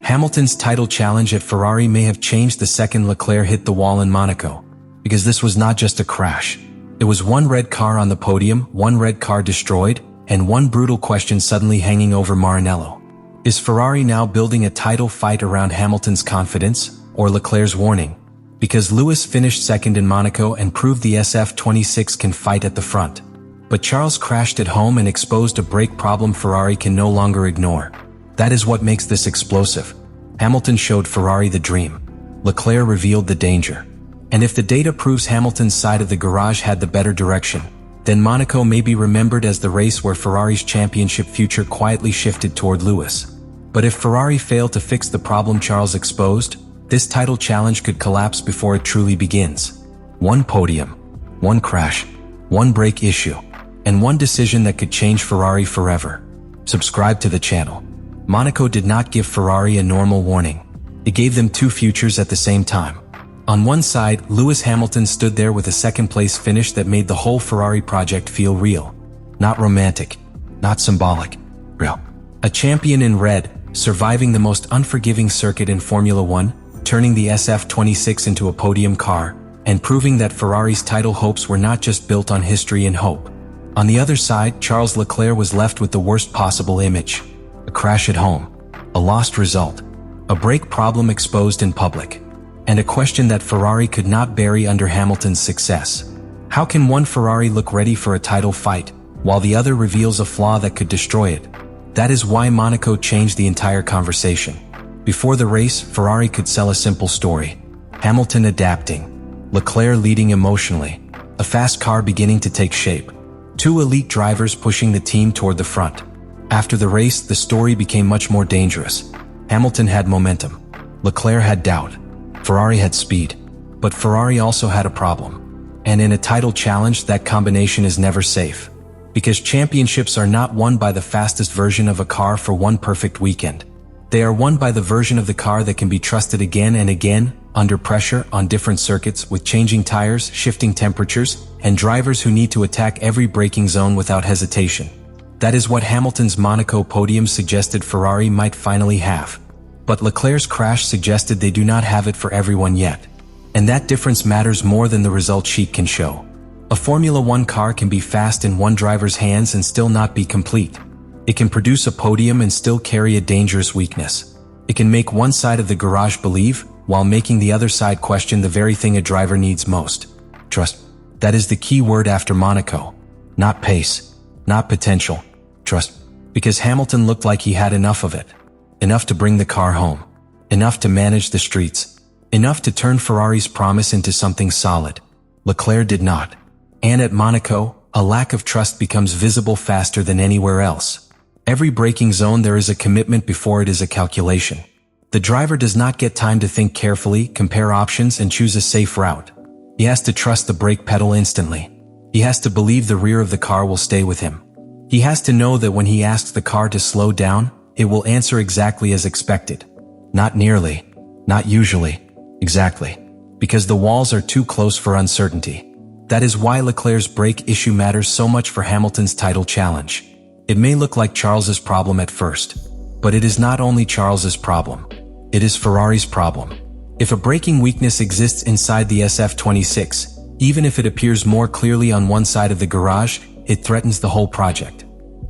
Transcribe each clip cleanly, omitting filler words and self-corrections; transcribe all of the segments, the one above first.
Hamilton's title challenge at Ferrari may have changed the second Leclerc hit the wall in Monaco, because this was not just a crash. It was one red car on the podium, one red car destroyed, and one brutal question suddenly hanging over Maranello. Is Ferrari now building a title fight around Hamilton's confidence, or Leclerc's warning? Because Lewis finished second in Monaco and proved the SF-26 can fight at the front. But Charles crashed at home and exposed a brake problem Ferrari can no longer ignore. That is what makes this explosive. Hamilton showed Ferrari the dream. Leclerc revealed the danger. And if the data proves Hamilton's side of the garage had the better direction, then Monaco may be remembered as the race where Ferrari's championship future quietly shifted toward Lewis. But if Ferrari failed to fix the problem Charles exposed, this title challenge could collapse before it truly begins. One podium, one crash, one brake issue, and one decision that could change Ferrari forever. Subscribe to the channel. Monaco did not give Ferrari a normal warning. It gave them two futures at the same time. On one side, Lewis Hamilton stood there with a second-place finish that made the whole Ferrari project feel real. Not romantic, not symbolic, real. A champion in red, surviving the most unforgiving circuit in Formula One, turning the SF-26 into a podium car, and proving that Ferrari's title hopes were not just built on history and hope. On the other side, Charles Leclerc was left with the worst possible image. A crash at home, a lost result, a brake problem exposed in public, and a question that Ferrari could not bury under Hamilton's success. How can one Ferrari look ready for a title fight, while the other reveals a flaw that could destroy it? That is why Monaco changed the entire conversation. Before the race, Ferrari could sell a simple story. Hamilton adapting, Leclerc leading emotionally, a fast car beginning to take shape, two elite drivers pushing the team toward the front. After the race, the story became much more dangerous. Hamilton had momentum. Leclerc had doubt. Ferrari had speed. But Ferrari also had a problem. And in a title challenge, that combination is never safe. Because championships are not won by the fastest version of a car for one perfect weekend. They are won by the version of the car that can be trusted again and again, under pressure, on different circuits, with changing tires, shifting temperatures, and drivers who need to attack every braking zone without hesitation. That is what Hamilton's Monaco podium suggested Ferrari might finally have. But Leclerc's crash suggested they do not have it for everyone yet. And that difference matters more than the result sheet can show. A Formula One car can be fast in one driver's hands and still not be complete. It can produce a podium and still carry a dangerous weakness. It can make one side of the garage believe, while making the other side question the very thing a driver needs most. Trust. That is the key word after Monaco. Not pace. Not potential. Trust. Because Hamilton looked like he had enough of it. Enough to bring the car home. Enough to manage the streets. Enough to turn Ferrari's promise into something solid. Leclerc did not. And at Monaco, a lack of trust becomes visible faster than anywhere else. Every braking zone there is a commitment before it is a calculation. The driver does not get time to think carefully, compare options, and choose a safe route. He has to trust the brake pedal instantly. He has to believe the rear of the car will stay with him. He has to know that when he asks the car to slow down, it will answer exactly as expected. Not nearly. Not usually. Exactly. Because the walls are too close for uncertainty. That is why Leclerc's brake issue matters so much for Hamilton's title challenge. It may look like Charles's problem at first, but it is not only Charles's problem. It is Ferrari's problem. If a braking weakness exists inside the SF-26, even if it appears more clearly on one side of the garage, it threatens the whole project.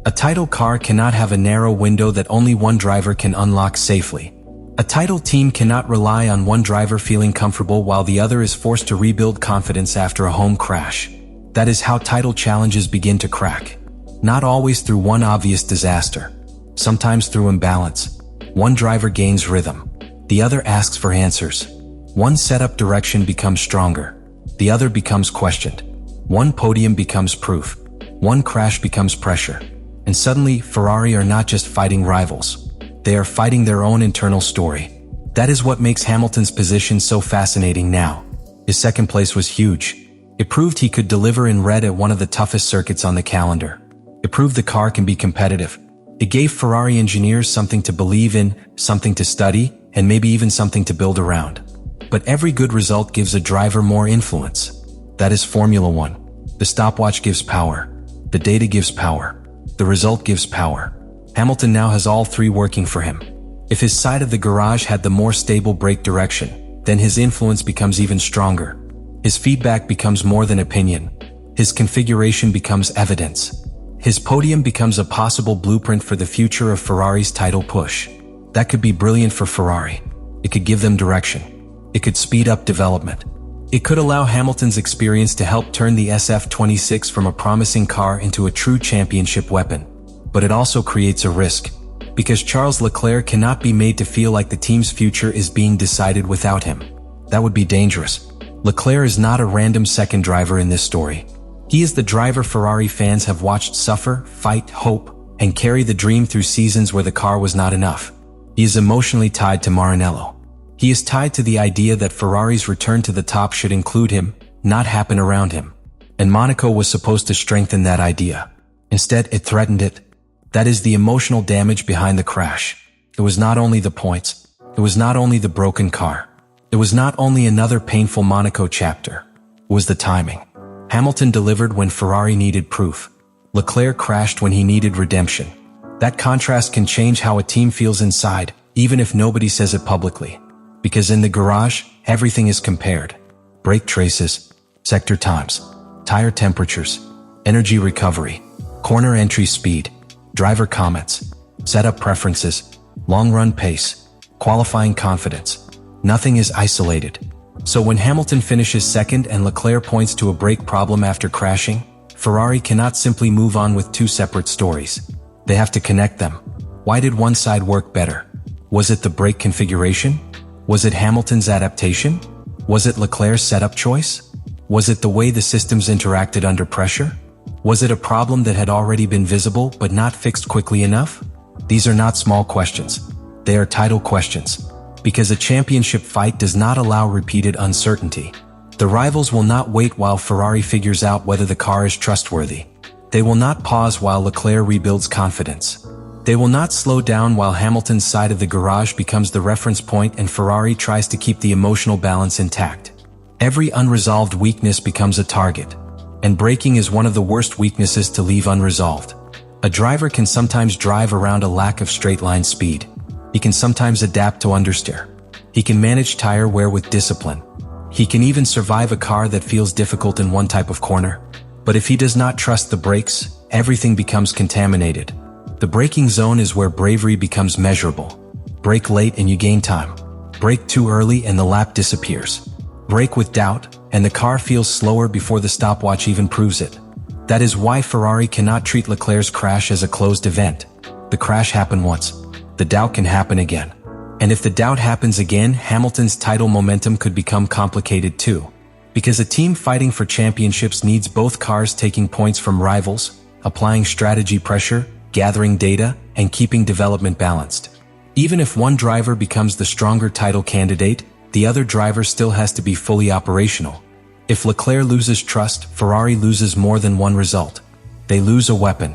A title car cannot have a narrow window that only one driver can unlock safely. A title team cannot rely on one driver feeling comfortable while the other is forced to rebuild confidence after a home crash. That is how title challenges begin to crack. Not always through one obvious disaster. Sometimes through imbalance. One driver gains rhythm. The other asks for answers. One setup direction becomes stronger. The other becomes questioned. One podium becomes proof. One crash becomes pressure. And suddenly, Ferrari are not just fighting rivals. They are fighting their own internal story. That is what makes Hamilton's position so fascinating now. His second place was huge. It proved he could deliver in red at one of the toughest circuits on the calendar. It proved the car can be competitive. It gave Ferrari engineers something to believe in, something to study, and maybe even something to build around. But every good result gives a driver more influence. That is Formula One. The stopwatch gives power. The data gives power. The result gives power. Hamilton now has all three working for him. If his side of the garage had the more stable brake direction, then his influence becomes even stronger. His feedback becomes more than opinion. His configuration becomes evidence. His podium becomes a possible blueprint for the future of Ferrari's title push. That could be brilliant for Ferrari. It could give them direction. It could speed up development. It could allow Hamilton's experience to help turn the SF-26 from a promising car into a true championship weapon. But it also creates a risk, because Charles Leclerc cannot be made to feel like the team's future is being decided without him. That would be dangerous. Leclerc is not a random second driver in this story. He is the driver Ferrari fans have watched suffer, fight, hope, and carry the dream through seasons where the car was not enough. He is emotionally tied to Maranello. He is tied to the idea that Ferrari's return to the top should include him, not happen around him. And Monaco was supposed to strengthen that idea. Instead, it threatened it. That is the emotional damage behind the crash. It was not only the points. It was not only the broken car. It was not only another painful Monaco chapter. It was the timing. Hamilton delivered when Ferrari needed proof. Leclerc crashed when he needed redemption. That contrast can change how a team feels inside, even if nobody says it publicly. Because in the garage, everything is compared. Brake traces, sector times, tire temperatures, energy recovery, corner entry speed, driver comments, setup preferences, long-run pace, qualifying confidence. Nothing is isolated. So when Hamilton finishes second and Leclerc points to a brake problem after crashing, Ferrari cannot simply move on with two separate stories. They have to connect them. Why did one side work better? Was it the brake configuration? Was it Hamilton's adaptation? Was it Leclerc's setup choice? Was it the way the systems interacted under pressure? Was it a problem that had already been visible but not fixed quickly enough? These are not small questions. They are title questions. Because a championship fight does not allow repeated uncertainty. The rivals will not wait while Ferrari figures out whether the car is trustworthy. They will not pause while Leclerc rebuilds confidence. They will not slow down while Hamilton's side of the garage becomes the reference point and Ferrari tries to keep the emotional balance intact. Every unresolved weakness becomes a target. And braking is one of the worst weaknesses to leave unresolved. A driver can sometimes drive around a lack of straight-line speed. He can sometimes adapt to understeer. He can manage tire wear with discipline. He can even survive a car that feels difficult in one type of corner. But if he does not trust the brakes, everything becomes contaminated. The braking zone is where bravery becomes measurable. Brake late and you gain time. Brake too early and the lap disappears. Brake with doubt, and the car feels slower before the stopwatch even proves it. That is why Ferrari cannot treat Leclerc's crash as a closed event. The crash happened once. The doubt can happen again. And if the doubt happens again, Hamilton's title momentum could become complicated too. Because a team fighting for championships needs both cars taking points from rivals, applying strategy pressure, gathering data, and keeping development balanced. Even if one driver becomes the stronger title candidate, the other driver still has to be fully operational. If Leclerc loses trust, Ferrari loses more than one result. They lose a weapon.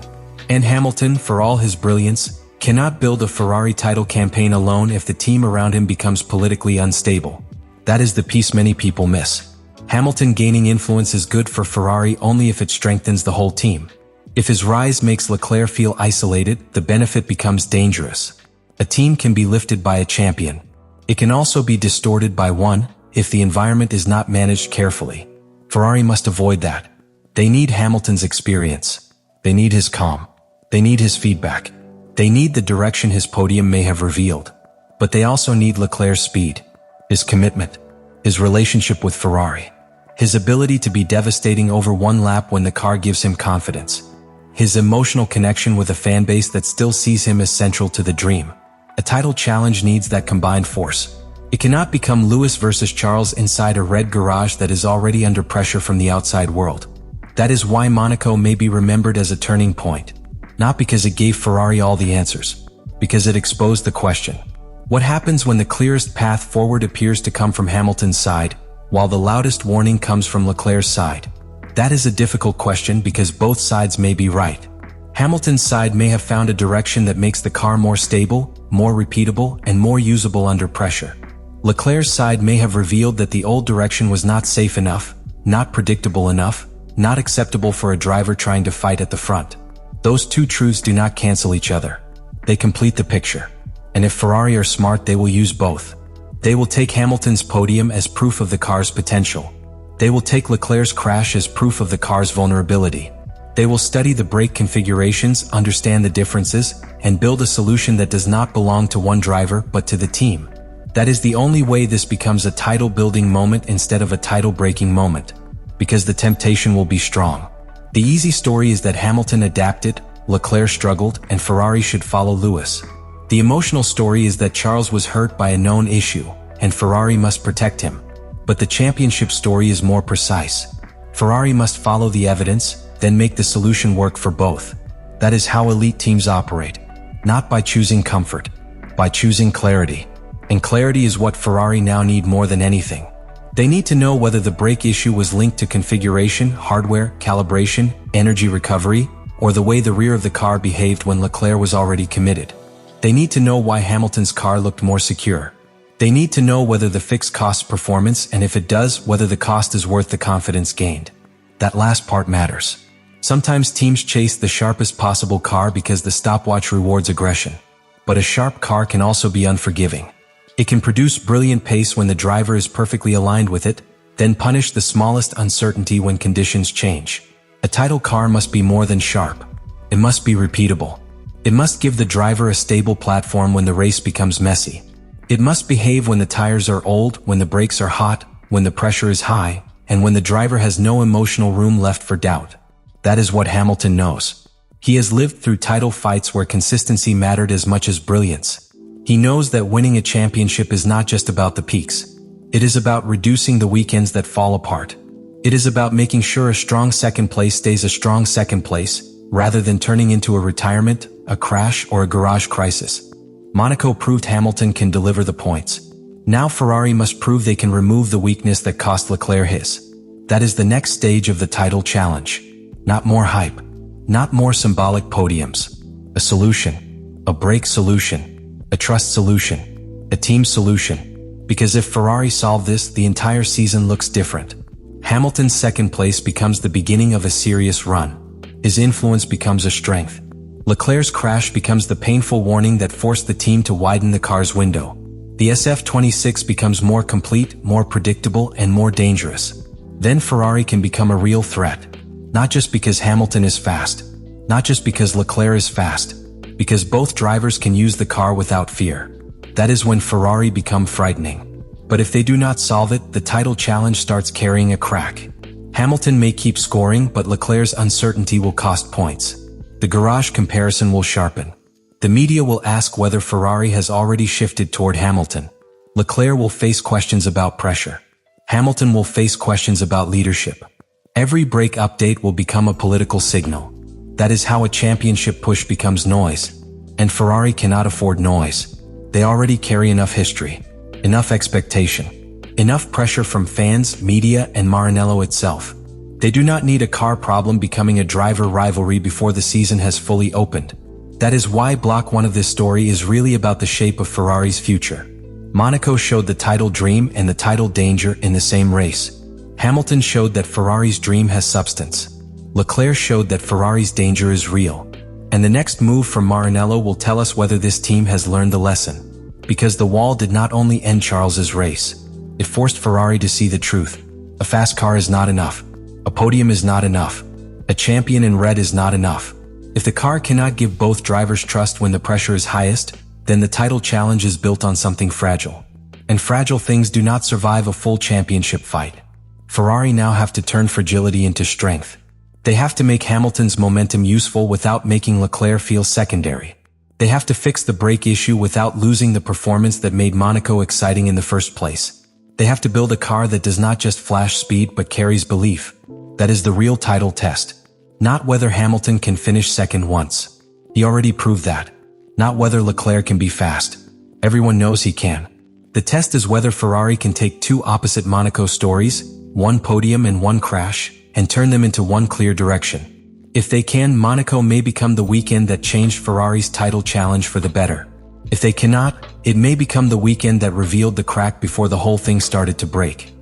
And Hamilton, for all his brilliance, cannot build a Ferrari title campaign alone if the team around him becomes politically unstable. That is the piece many people miss. Hamilton gaining influence is good for Ferrari only if it strengthens the whole team. If his rise makes Leclerc feel isolated, the benefit becomes dangerous. A team can be lifted by a champion. It can also be distorted by one, if the environment is not managed carefully. Ferrari must avoid that. They need Hamilton's experience. They need his calm. They need his feedback. They need the direction his podium may have revealed. But they also need Leclerc's speed, his commitment, his relationship with Ferrari, his ability to be devastating over one lap when the car gives him confidence, his emotional connection with a fan base that still sees him as central to the dream. A title challenge needs that combined force. It cannot become Lewis versus Charles inside a red garage that is already under pressure from the outside world. That is why Monaco may be remembered as a turning point. Not because it gave Ferrari all the answers, because it exposed the question. What happens when the clearest path forward appears to come from Hamilton's side, while the loudest warning comes from Leclerc's side? That is a difficult question because both sides may be right. Hamilton's side may have found a direction that makes the car more stable, more repeatable, and more usable under pressure. Leclerc's side may have revealed that the old direction was not safe enough, not predictable enough, not acceptable for a driver trying to fight at the front. Those two truths do not cancel each other. They complete the picture. And if Ferrari are smart, they will use both. They will take Hamilton's podium as proof of the car's potential. They will take Leclerc's crash as proof of the car's vulnerability. They will study the brake configurations, understand the differences, and build a solution that does not belong to one driver but to the team. That is the only way this becomes a title-building moment instead of a title-breaking moment, because the temptation will be strong. The easy story is that Hamilton adapted, Leclerc struggled, and Ferrari should follow Lewis. The emotional story is that Charles was hurt by a known issue, and Ferrari must protect him. But the championship story is more precise. Ferrari must follow the evidence, then make the solution work for both. That is how elite teams operate. Not by choosing comfort, by choosing clarity. And clarity is what Ferrari now need more than anything. They need to know whether the brake issue was linked to configuration, hardware, calibration, energy recovery, or the way the rear of the car behaved when Leclerc was already committed. They need to know why Hamilton's car looked more secure. They need to know whether the fix costs performance, and if it does, whether the cost is worth the confidence gained. That last part matters. Sometimes teams chase the sharpest possible car because the stopwatch rewards aggression. But a sharp car can also be unforgiving. It can produce brilliant pace when the driver is perfectly aligned with it, then punish the smallest uncertainty when conditions change. A title car must be more than sharp. It must be repeatable. It must give the driver a stable platform when the race becomes messy. It must behave when the tires are old, when the brakes are hot, when the pressure is high, and when the driver has no emotional room left for doubt. That is what Hamilton knows. He has lived through title fights where consistency mattered as much as brilliance. He knows that winning a championship is not just about the peaks. It is about reducing the weekends that fall apart. It is about making sure a strong second place stays a strong second place, rather than turning into a retirement, a crash, or a garage crisis. Monaco proved Hamilton can deliver the points. Now Ferrari must prove they can remove the weakness that cost Leclerc his. That is the next stage of the title challenge. Not more hype. Not more symbolic podiums. A solution. A brake solution. A trust solution. A team solution. Because if Ferrari solve this, the entire season looks different. Hamilton's second place becomes the beginning of a serious run. His influence becomes a strength. Leclerc's crash becomes the painful warning that forced the team to widen the car's window. The SF-26 becomes more complete, more predictable, and more dangerous. Then Ferrari can become a real threat. Not just because Hamilton is fast. Not just because Leclerc is fast. Because both drivers can use the car without fear. That is when Ferrari become frightening. But if they do not solve it, the title challenge starts carrying a crack. Hamilton may keep scoring, but Leclerc's uncertainty will cost points. The garage comparison will sharpen. The media will ask whether Ferrari has already shifted toward Hamilton. Leclerc will face questions about pressure. Hamilton will face questions about leadership. Every brake update will become a political signal. That is how a championship push becomes noise. And Ferrari cannot afford noise. They already carry enough history, enough expectation, enough pressure from fans, media, and Maranello itself. They do not need a car problem becoming a driver rivalry before the season has fully opened. That is why Block 1 of this story is really about the shape of Ferrari's future. Monaco showed the title dream and the title danger in the same race. Hamilton showed that Ferrari's dream has substance. Leclerc showed that Ferrari's danger is real. And the next move from Maranello will tell us whether this team has learned the lesson. Because the wall did not only end Charles's race. It forced Ferrari to see the truth. A fast car is not enough. A podium is not enough. A champion in red is not enough. If the car cannot give both drivers trust when the pressure is highest, then the title challenge is built on something fragile. And fragile things do not survive a full championship fight. Ferrari now have to turn fragility into strength. They have to make Hamilton's momentum useful without making Leclerc feel secondary. They have to fix the brake issue without losing the performance that made Monaco exciting in the first place. They have to build a car that does not just flash speed but carries belief. That is the real title test. Not whether Hamilton can finish second once. He already proved that. Not whether Leclerc can be fast. Everyone knows he can. The test is whether Ferrari can take two opposite Monaco stories, one podium and one crash, and turn them into one clear direction. If they can, Monaco may become the weekend that changed Ferrari's title challenge for the better. If they cannot, it may become the weekend that revealed the crack before the whole thing started to break.